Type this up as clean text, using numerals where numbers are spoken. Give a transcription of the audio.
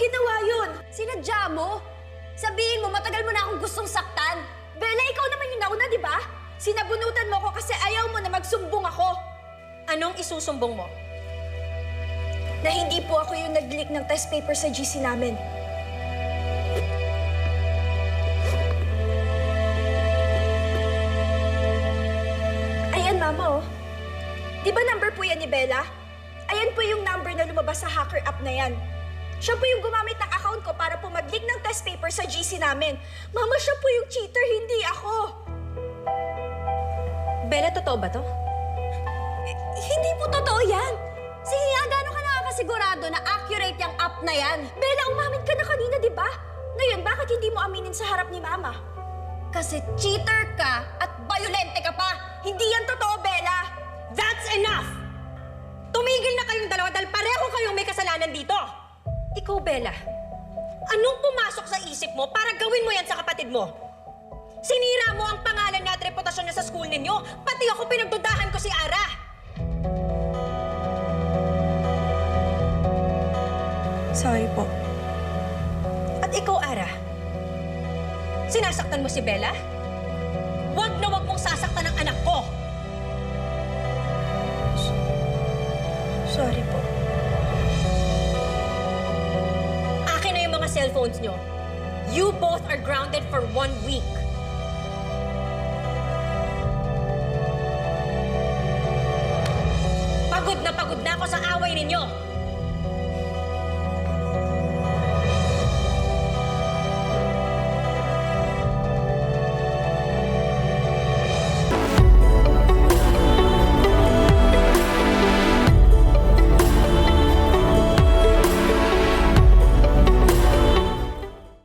ginawa yun? Sinadya mo? Sabihin mo, matagal mo na akong gustong saktan. Bella, ikaw naman yung nauna, di ba? Sinabunutan mo ko kasi ayaw mo na magsumbong ako. Anong isusumbong mo? Na hindi po ako yung nag-leak ng test paper sa GC namin. Ayan, Mama, oh. Di ba number po yan ni Bella? Ayan po yung number na lumabas sa hacker app na yan. Siya po yung gumamit ng account ko para po mag-leak ng test paper sa GC namin. Mama, siya po yung cheater, hindi ako. Bella, totoo ba to? Hindi po totoo yan. Sige nga, gano'n ka nakakasigurado na accurate yung app na yan? Bella, umamin ka na kanina, di ba? Ngayon, bakit hindi mo aminin sa harap ni Mama? Kasi cheater ka at violente ka pa. Hindi yan totoo, Bella! That's enough! Tumigil na kayong dalawa dahil pareho kayong may kasalanan dito. Ikaw, Bella, anong pumasok sa isip mo para gawin mo yan sa kapatid mo? Sinira mo ang pangalan niya at reputasyon niya sa school ninyo. Pati ako pinagdudahan ko si Ara. Sorry po. At ikaw, Ara, sinasaktan mo si Bella? Huwag na huwag mong sasaktan ang anak ko. Sorry po. Akin na yung mga cellphones nyo. You both are grounded for 1 week. Pagod na ako sa away ninyo.